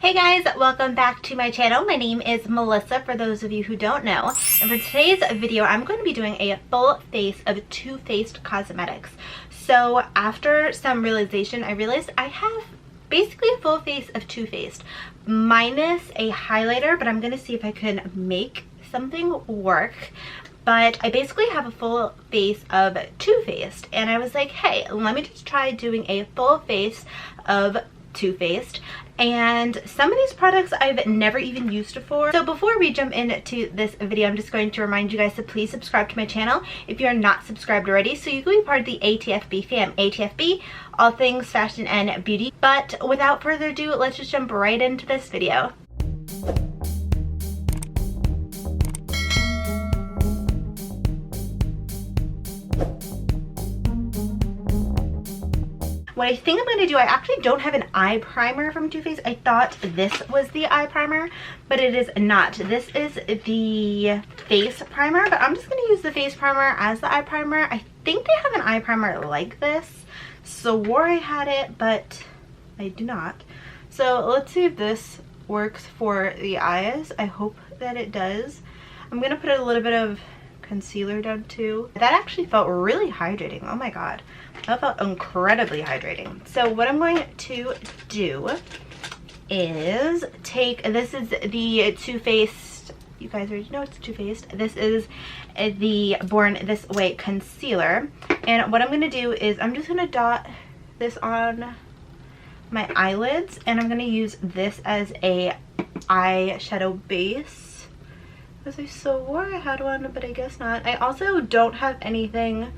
Hey guys, welcome back to my channel. My name is Melissa, for those of you who don't know. And for today's video, I'm going to be doing a full face of Too Faced cosmetics. So after some realization, I realized I have basically a full face of Too Faced, minus a highlighter, but I'm going to see if I can make something work. But I basically have a full face of Too Faced, and I was like, hey, let me just try doing a full face of Too Faced. And some of these products I've never even used before. So before we jump into this video, I'm just going to remind you guys to please subscribe to my channel if you're not subscribed already, so you can be part of the ATFB fam. ATFB, all things fashion and beauty. But without further ado, let's just jump right into this video. What I think I'm going to do, I actually don't have an eye primer from Too Faced. I thought this was the eye primer, but it is not. This is the face primer, but I'm just going to use the face primer as the eye primer. I think they have an eye primer like this. Swore I had it, but I do not. So let's see if this works for the eyes. I hope that it does. I'm going to put a little bit of concealer down too. That actually felt really hydrating. Oh my god, that felt incredibly hydrating. So what I'm going to do is take, this is the Too Faced, you guys already know it's Too Faced. This is the Born This Way concealer, and what I'm going to do is I'm just going to dot this on my eyelids, and I'm going to use this as a eyeshadow base. I swore I had one, but I guess not. I also don't have anything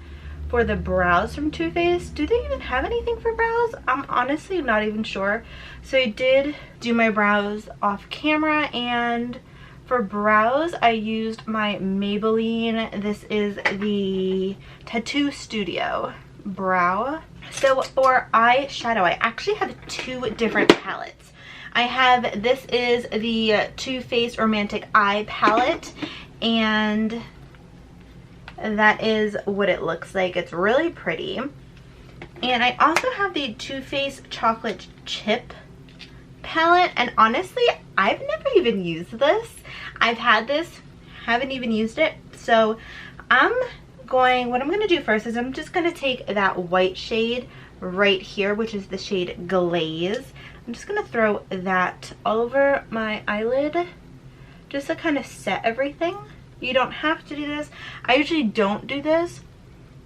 for the brows from Too Faced. Do they even have anything for brows? I'm honestly not even sure. So I did do my brows off camera, and for brows I used my Maybelline. This is the Tattoo Studio brow. So for eyeshadow, I actually have two different palettes. I have, this is the Too Faced Romantic Eye palette, and that is what it looks like. It's really pretty. And I also have the Too Faced Chocolate Chip palette, and honestly, I've never even used this. I've had this, haven't even used it. So what I'm going to do first is I'm just going to take that white shade right here, which is the shade Glaze. I'm just going to throw that all over my eyelid just to kind of set everything. You don't have to do this. I usually don't do this.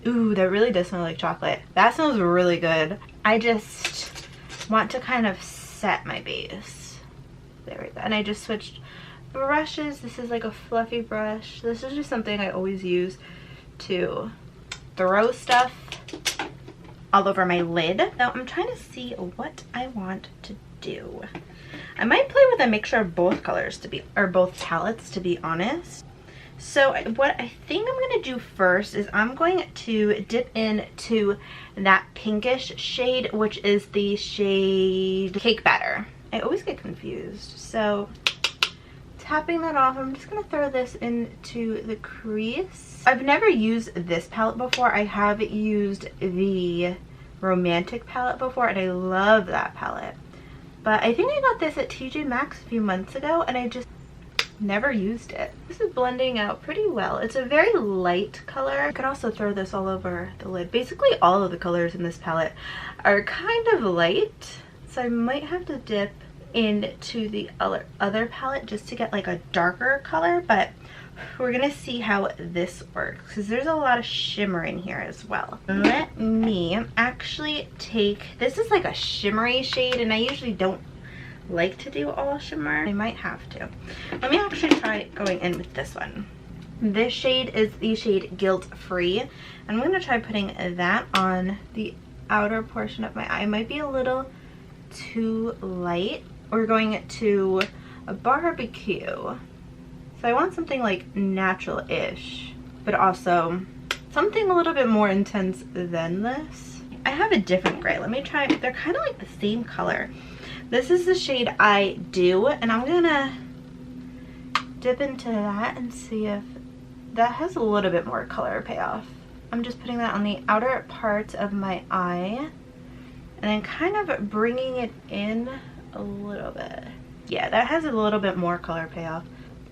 Ooh, that really does smell like chocolate. That smells really good. I just want to kind of set my base. There we go. And I just switched brushes. This is like a fluffy brush. This is just something I always use to throw stuff all over my lid. Now I'm trying to see what I want to do. I might play with a mixture of both colors or both palettes, to be honest. So what I think I'm going to do first is I'm going to dip into that pinkish shade, which is the shade Cake Batter. I always get confused. So tapping that off, I'm just going to throw this into the crease. I've never used this palette before. I have used the Romantic palette before, and I love that palette. But I think I got this at TJ Maxx a few months ago, and I just never used it. This is blending out pretty well. It's a very light color. I could also throw this all over the lid. Basically all of the colors in this palette are kind of light, so I might have to dip into the other palette just to get like a darker color, but we're gonna see how this works because there's a lot of shimmer in here as well. Let me actually take, this is like a shimmery shade, and I usually don't like to do all shimmer. I might have to. Let me actually try going in with this one. This shade is the shade Guilt Free. I'm gonna try putting that on the outer portion of my eye. It might be a little too light. We're going to a barbecue. So I want something like natural-ish, but also something a little bit more intense than this. I have a different gray. Let me try. They're kind of like the same color. This is the shade I Do, and I'm gonna dip into that and see if that has a little bit more color payoff. I'm just putting that on the outer part of my eye and then kind of bringing it in a little bit. Yeah, that has a little bit more color payoff.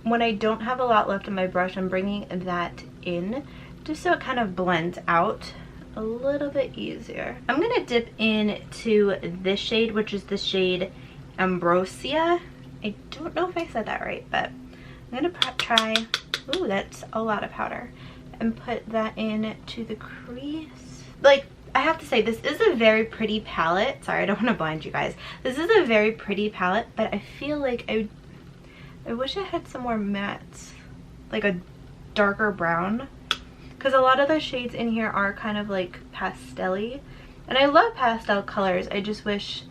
When I don't have a lot left on my brush, I'm bringing that in just so it kind of blends out a little bit easier. I'm gonna dip into this shade, which is the shade Ambrosia. I don't know if I said that right, but I'm gonna try, ooh, that's a lot of powder, and put that in to the crease. Like, I have to say, this is a very pretty palette. Sorry, I don't want to blind you guys. This is a very pretty palette, but I feel like I wish I had some more mattes, like a darker brown, because a lot of the shades in here are kind of like pastel-y, and I love pastel colors. I just wish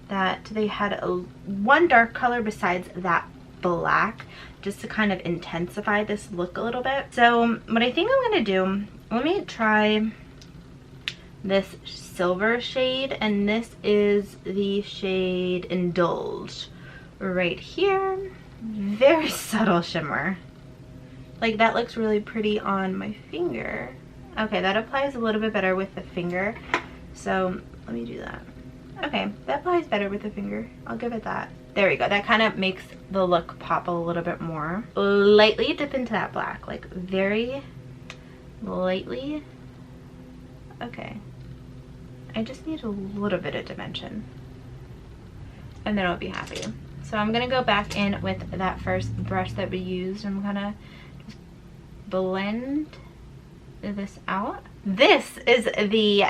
that they had one dark color besides that black, just to kind of intensify this look a little bit. So what I think I'm gonna do, let me try this silver shade, and this is the shade Indulge right here. Very subtle shimmer. Like, that looks really pretty on my finger. Okay, that applies a little bit better with the finger, so let me do that. Okay, that applies better with the finger. I'll give it that. There we go. That kind of makes the look pop a little bit more. Lightly dip into that black, like very lightly. Okay. I just need a little bit of dimension, and then I'll be happy. So I'm gonna go back in with that first brush that we used. I'm gonna just blend this out. This is the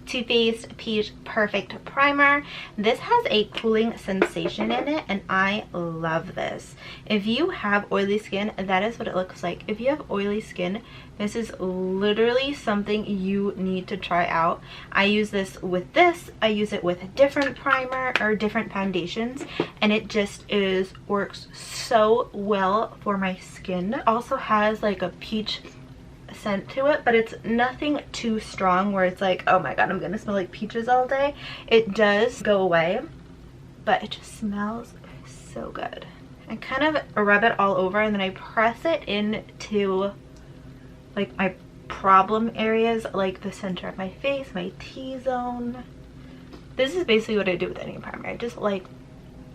Too Faced Peach Perfect Primer. This has a cooling sensation in it, and I love this. If you have oily skin, that is what it looks like. If you have oily skin, this is literally something you need to try out. I use this with this. I use it with a different primer or different foundations, and it just works so well for my skin. It also has like a peach scent to it, but it's nothing too strong where it's like, oh my god, I'm gonna smell like peaches all day. It does go away, but it just smells so good. I kind of rub it all over, and then I press it into like my problem areas, like the center of my face, my T-zone. This is basically what I do with any primer. I just like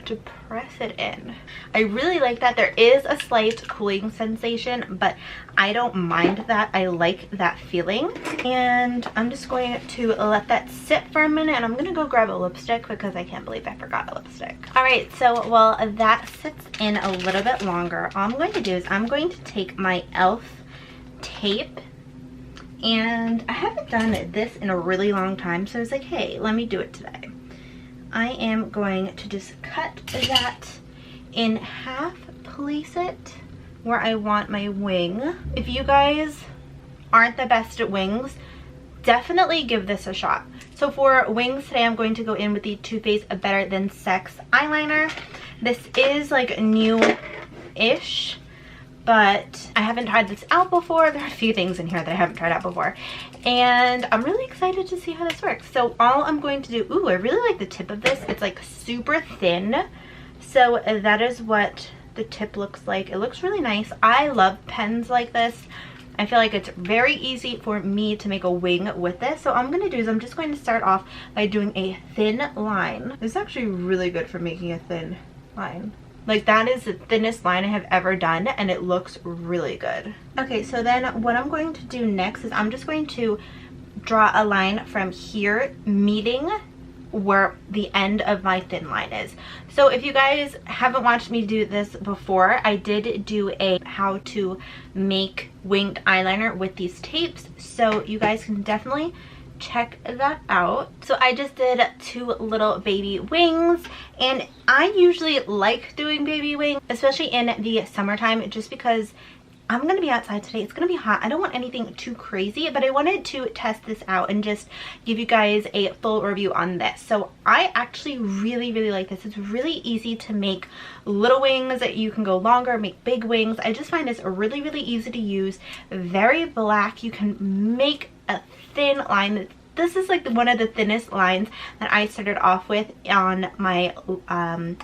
to press it in. I really like that. There is a slight cooling sensation, but I don't mind that. I like that feeling. And I'm just going to let that sit for a minute, and I'm gonna go grab a lipstick because I can't believe I forgot a lipstick. All right, so while that sits in a little bit longer, all I'm going to do is I'm going to take my e.l.f. tape, and I haven't done this in a really long time, so I was like, hey, let me do it today. I am going to just cut that in half, place it where I want my wing. If you guys aren't the best at wings, definitely give this a shot. So for wings today, I'm going to go in with the Too Faced Better Than Sex eyeliner. This is like new-ish, but I haven't tried this out before. There are a few things in here that I haven't tried out before, and I'm really excited to see how this works. So all I'm going to do, ooh, I really like the tip of this. It's like super thin, so that is what the tip looks like. It looks really nice. I love pens like this. I feel like it's very easy for me to make a wing with this. So all I'm going to do is I'm just going to start off by doing a thin line. This is actually really good for making a thin line. Like, that is the thinnest line I have ever done, and it looks really good. Okay, so then what I'm going to do next is I'm just going to draw a line from here, meeting where the end of my thin line is. So if you guys haven't watched me do this before, I did do a how to make winged eyeliner with these tapes, so you guys can definitely check that out. So I just did 2 little baby wings, and I usually like doing baby wings, especially in the summertime, just because I'm gonna be outside today. It's gonna be hot. I don't want anything too crazy, but I wanted to test this out and just give you guys a full review on this. So I actually really like this. It's really easy to make little wings. You can go longer, make big wings. I just find this really easy to use, very black. You can make a thin line that's this is like one of the thinnest lines that I started off with on my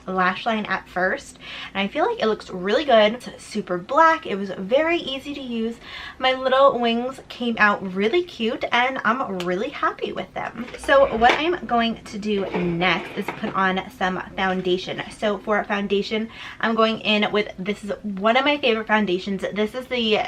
lash line at first, and I feel like it looks really good. It's super black. It was very easy to use. My little wings came out really cute, and I'm really happy with them. So what I'm going to do next is put on some foundation. So for foundation, I'm going in with, this is one of my favorite foundations. This is the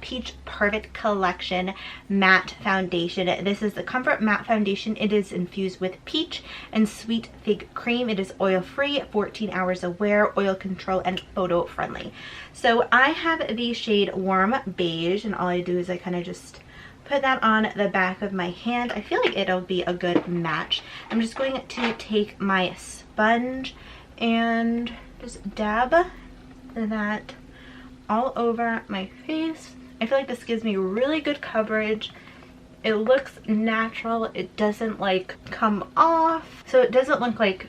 Peach Perfect Collection Matte Foundation. This is the Comfort Matte Foundation. It is infused with peach and sweet fig cream. It is oil free, 14 hours of wear, oil control, and photo friendly. So I have the shade Warm Beige, and all I do is I kind of just put that on the back of my hand. I feel like it'll be a good match. I'm just going to take my sponge and just dab that all over my face. I feel like this gives me really good coverage. It looks natural. It doesn't like come off, so it doesn't look like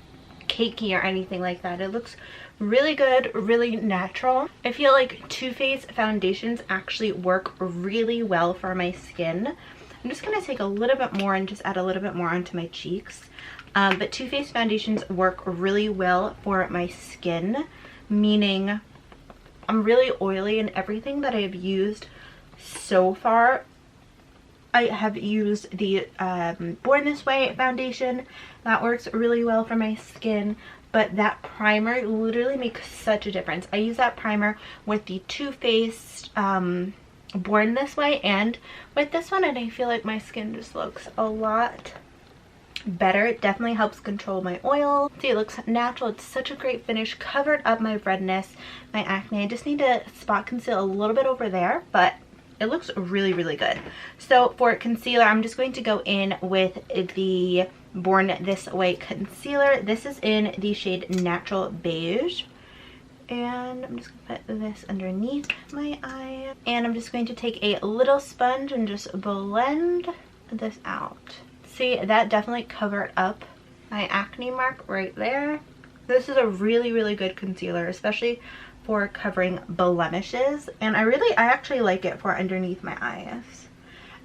cakey or anything like that. It looks really good, really natural. I feel like Too Faced foundations actually work really well for my skin. I'm just gonna take a little bit more and just add a little bit more onto my cheeks. But Too Faced foundations work really well for my skin, meaning I'm really oily, and everything that I've used so far, I have used the Born This Way foundation. That works really well for my skin, but that primer literally makes such a difference. I use that primer with the Too Faced Born This Way and with this one, and I feel like my skin just looks a lot better. It definitely helps control my oil. See, it looks natural. It's such a great finish. Covered up my redness, my acne. I just need to spot conceal a little bit over there, but it looks really, really good. So for concealer, I'm just going to go in with the Born This Way concealer. This is in the shade Natural Beige. And I'm just going to put this underneath my eye. And I'm just going to take a little sponge and just blend this out. See, that definitely covered up my acne mark right there. This is a really, really good concealer, especially for covering blemishes, and I actually like it for underneath my eyes.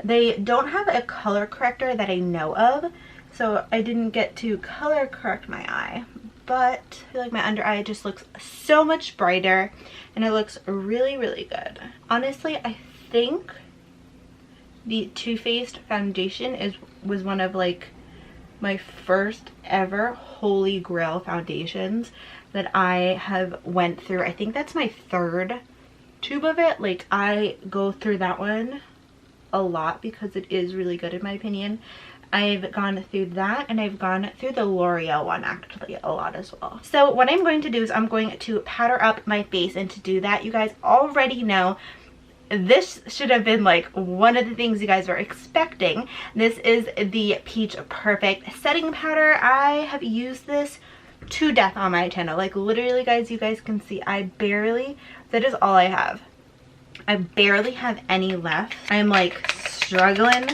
They don't have a color corrector that I know of, so I didn't get to color correct my eye, but I feel like my under eye just looks so much brighter, and it looks really, really good. Honestly, I think the Too Faced foundation was one of like my first ever holy grail foundations that I have went through. I think that's my third tube of it. Like, I go through that one a lot because it is really good in my opinion. I've gone through that, and I've gone through the L'Oreal one actually a lot as well. So what I'm going to do is I'm going to powder up my face, and to do that, you guys already know this should have been like one of the things you guys were expecting. This is the Peach Perfect setting powder. I have used this to death on my channel. Like, literally, guys, you guys can see that is all I have. I barely have any left. I'm like struggling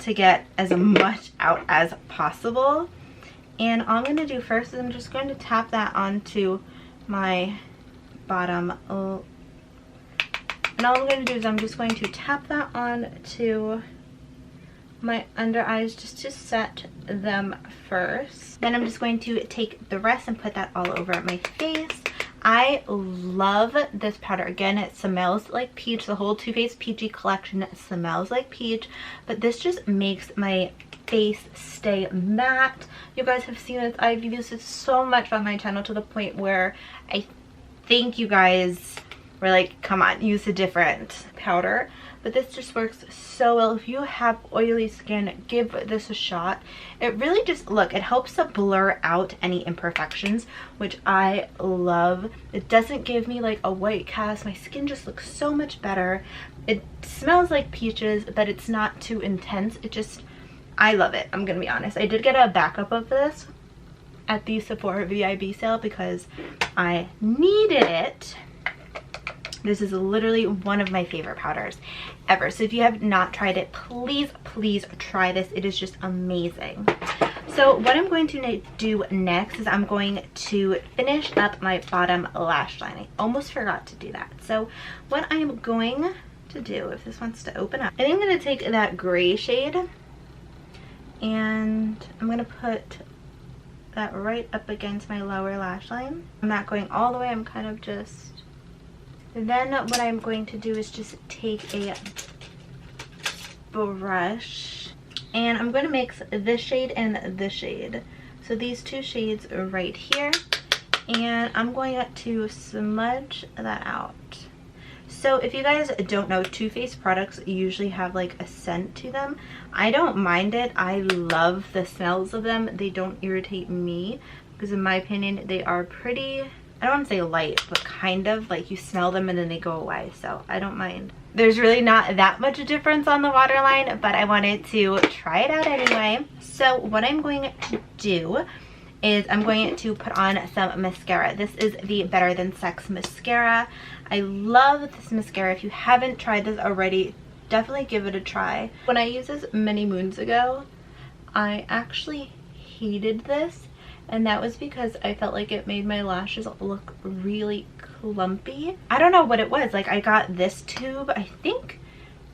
to get as much out as possible. And all I'm going to do first is I'm just going to tap that onto my bottom. And all I'm going to do is I'm just going to tap that on to my under eyes just to set them first. Then I'm just going to take the rest and put that all over my face. I love this powder. Again, it smells like peach. The whole Too Faced Peachy collection smells like peach, but this just makes my face stay matte. You guys have seen this. I've used it so much on my channel to the point where I think you guys were like, come on, use a different powder. But this just works so well. If you have oily skin, give this a shot. It really just, look, it helps to blur out any imperfections, which I love. It doesn't give me like a white cast. My skin just looks so much better. It smells like peaches, but it's not too intense. It just, I love it. I'm gonna be honest. I did get a backup of this at the Sephora VIB sale because I needed it. This is literally one of my favorite powders ever. So if you have not tried it, please, please try this. It is just amazing. So what I'm going to do next is I'm going to finish up my bottom lash line. I almost forgot to do that. So what I am going to do, if this wants to open up, I think I'm going to take that gray shade And I'm going to put that right up against my lower lash line. I'm not going all the way, I'm kind of just... Then what I'm going to do is just take a brush and I'm going to mix this shade and this shade. So these two shades are right here, and I'm going to smudge that out. So if you guys don't know, Too Faced products usually have like a scent to them. I don't mind it. I love the smells of them. They don't irritate me because in my opinion they are pretty, I don't want to say light, but kind of like you smell them and then they go away, so I don't mind. There's really not that much difference on the waterline, but I wanted to try it out anyway. So what I'm going to do is I'm going to put on some mascara. This is the Better Than Sex mascara. I love this mascara. If you haven't tried this already, definitely give it a try. When I used this many moons ago, I actually hated this. And that was because I felt like it made my lashes look really clumpy. I don't know what it was. Like, I got this tube, I think,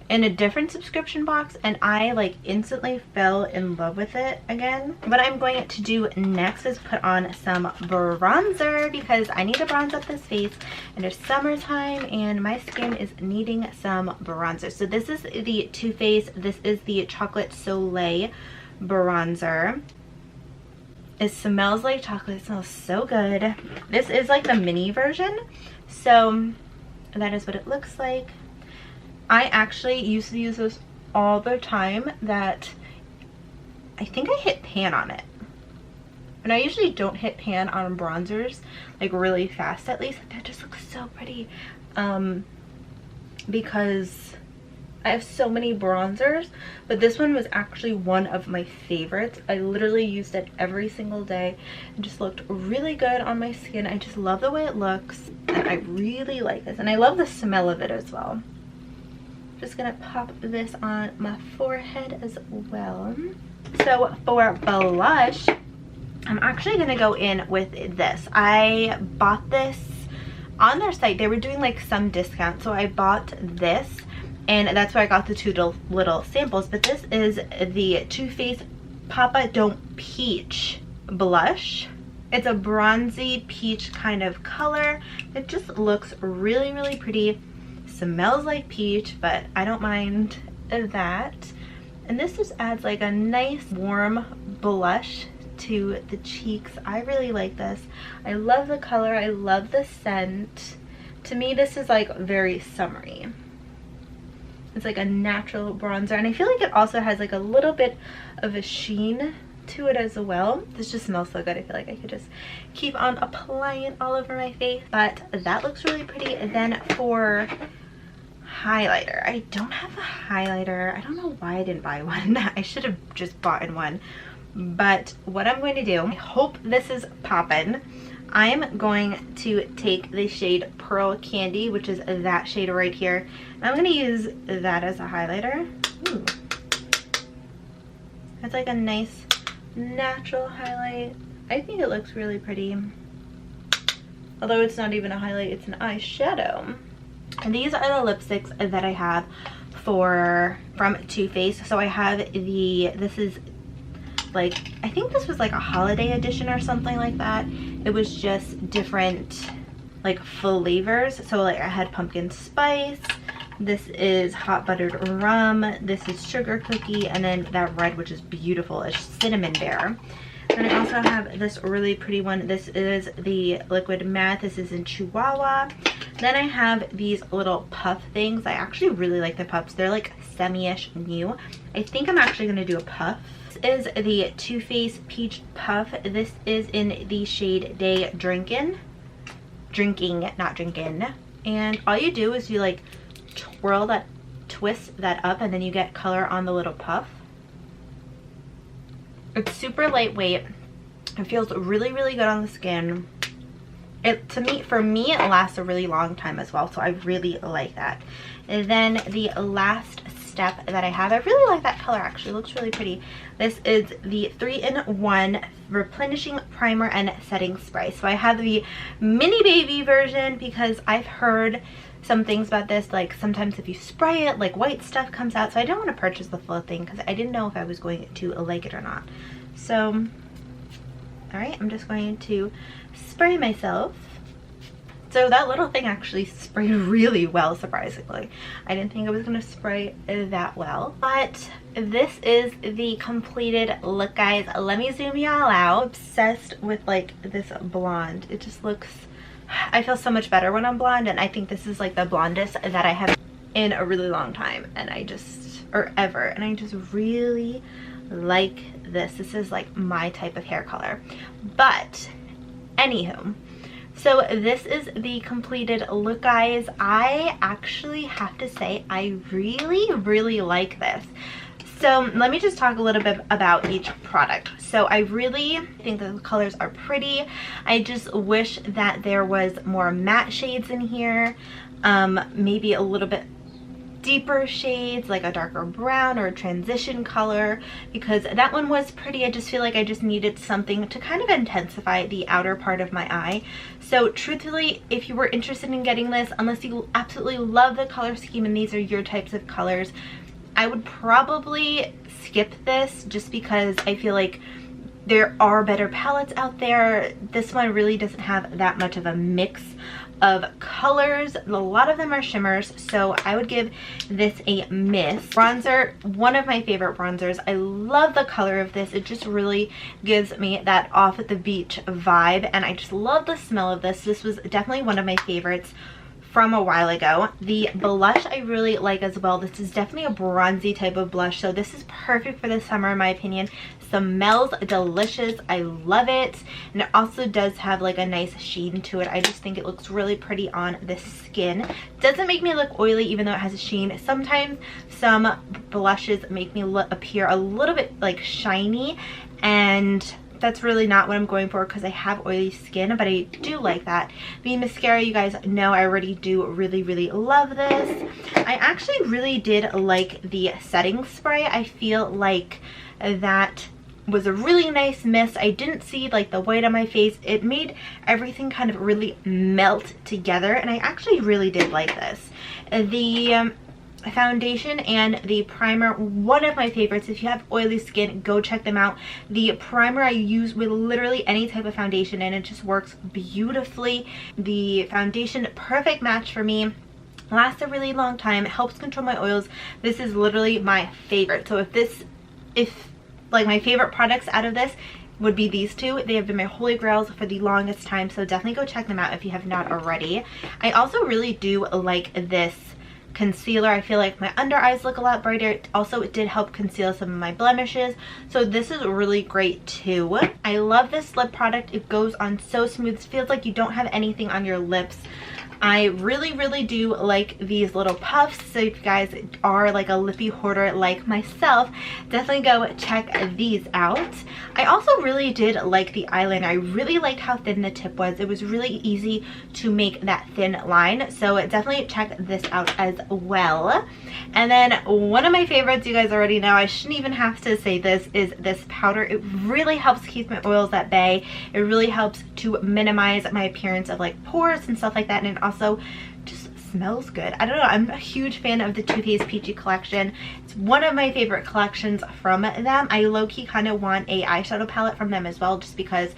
in a different subscription box, and I like instantly fell in love with it again. What I'm going to do next is put on some bronzer because I need to bronze up this face, and it's summertime and my skin is needing some bronzer. So this is the Too Faced. This is the Chocolate Soleil bronzer. It smells like chocolate. It smells so good. This is like the mini version, so that is what it looks like. I actually used to use this all the time that I think I hit pan on it. And I usually don't hit pan on bronzers like really fast, at least. That just looks so pretty because I have so many bronzers, but this one was actually one of my favorites. I literally used it every single day and just looked really good on my skin. I just love the way it looks and I really like this, and I love the smell of it as well. Just gonna pop this on my forehead as well. So for blush, I'm actually gonna go in with this. I bought this on their site. They were doing like some discount, so I bought this. And that's where I got the two little samples. But this is the Too Faced Papa Don't Peach blush. It's a bronzy peach kind of color. It just looks really, really pretty. Smells like peach, but I don't mind that. And this just adds like a nice warm blush to the cheeks. I really like this. I love the color. I love the scent. To me, this is like very summery. It's like a natural bronzer, and I feel like it also has like a little bit of a sheen to it as well. This just smells so good. I feel like I could just keep on applying it all over my face, but that looks really pretty. And then for highlighter, I don't have a highlighter. I don't know why I didn't buy one. I should have just bought one. But what I'm going to do, I hope this is poppin'. I'm going to take the shade Pearl Candy, which is that shade right here. And I'm going to use that as a highlighter. Ooh. It's like a nice natural highlight. I think it looks really pretty. Although it's not even a highlight, it's an eyeshadow. And these are the lipsticks that I have from Too Faced. So I have this is like, I think this was like a holiday edition or something like that. It was just different like flavors. So like I had pumpkin spice, this is hot buttered rum, this is sugar cookie, and then that red, which is beautiful, is cinnamon bear. And I also have this really pretty one. This is the liquid matte. This is in Chihuahua. Then I have these little puff things. I actually really like the puffs. They're like semi-ish new. I think I'm actually going to do a puff. This is the Too Faced Peach Puff. This is in the shade Day Drinking, not drinking. And all you do is you like twist that up, and then you get color on the little puff. It's super lightweight. It feels really, really good on the skin. For me, it lasts a really long time as well, so I really like that. And then the last step that I have, I really like that color actually. It looks really pretty. This is the 3-in-1 replenishing primer and setting spray. So I have the mini baby version because I've heard some things about this, like sometimes if you spray it, like white stuff comes out. So I didn't want to purchase the full thing because I didn't know if I was going to like it or not. So, all right, I'm just going to spray myself. So that little thing actually sprayed really well, surprisingly. I didn't think it was going to spray that well. But this is the completed look, guys. Let me zoom y'all out. Obsessed with like this blonde. It just looks, I feel so much better when I'm blonde, and I think this is like the blondest that I have in a really long time, and I just, or ever, and I just really like this. This is like my type of hair color. But anywho, so this is the completed look, guys. I actually have to say I really like this. So let me just talk a little bit about each product. So I really think that the colors are pretty. I just wish that there was more matte shades in here, maybe a little bit deeper shades, like a darker brown or a transition color, because that one was pretty. I just feel like I just needed something to kind of intensify the outer part of my eye. So truthfully, if you were interested in getting this, unless you absolutely love the color scheme and these are your types of colors, I would probably skip this just because I feel like there are better palettes out there. This one really doesn't have that much of a mix of colors. A lot of them are shimmers, so I would give this a miss. Bronzer, one of my favorite bronzers. I love the color of this. It just really gives me that off at the beach vibe, and I just love the smell of this. This was definitely one of my favorites from a while ago. The blush I really like as well. This is definitely a bronzy type of blush, so this is perfect for the summer in my opinion. Smells delicious. I love it, and it also does have like a nice sheen to it. I just think it looks really pretty on the skin. Doesn't make me look oily even though it has a sheen. Sometimes some blushes make me appear a little bit like shiny, and that's really not what I'm going for because I have oily skin, but I do like that. The mascara, you guys know I already do really love this. I actually really did like the setting spray. I feel like that was a really nice mist. I didn't see like the white on my face. It made everything kind of really melt together, and I actually really did like this. The foundation and the primer, one of my favorites. If you have oily skin, go check them out. The primer I use with literally any type of foundation, and it just works beautifully. The foundation, perfect match for me. Lasts a really long time, helps control my oils. This is literally my favorite. So if like my favorite products out of this would be these two. They have been my holy grails for the longest time, so definitely go check them out if you have not already. I also really do like this concealer. I feel like my under eyes look a lot brighter. Also, it did help conceal some of my blemishes, so this is really great too. I love this lip product. It goes on so smooth. It feels like you don't have anything on your lips. I really do like these little puffs, so if you guys are like a lippy hoarder like myself, definitely go check these out. I also really did like the eyeliner. I really liked how thin the tip was. It was really easy to make that thin line, so definitely check this out as well. And then one of my favorites, you guys already know, I shouldn't even have to say this, is this powder. It really helps keep my oils at bay. It really helps to minimize my appearance of like pores and stuff like that, and it also just smells good. I don't know, I'm a huge fan of the Too Faced Peachy collection. It's one of my favorite collections from them. I low-key kind of want a eyeshadow palette from them as well, just because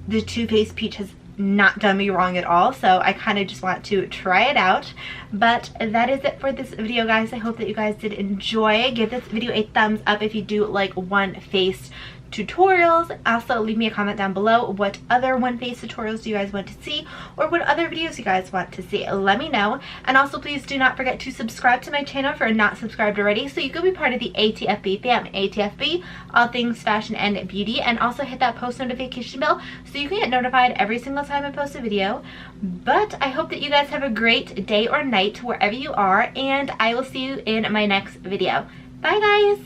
the Too Faced Peach has not done me wrong at all, so I kind of just want to try it out. But that is it for this video, guys. I hope that you guys did enjoy. Give this video a thumbs up if you do like One Face tutorials. Also, leave me a comment down below what other One Face tutorials do you guys want to see, or what other videos you guys want to see. Let me know. And also, please do not forget to subscribe to my channel if you're not subscribed already, so you can be part of the ATFB fam. ATFB, all things fashion and beauty. And also hit that post notification bell so you can get notified every single time I post a video. But I hope that you guys have a great day or night wherever you are, and I will see you in my next video. Bye, guys!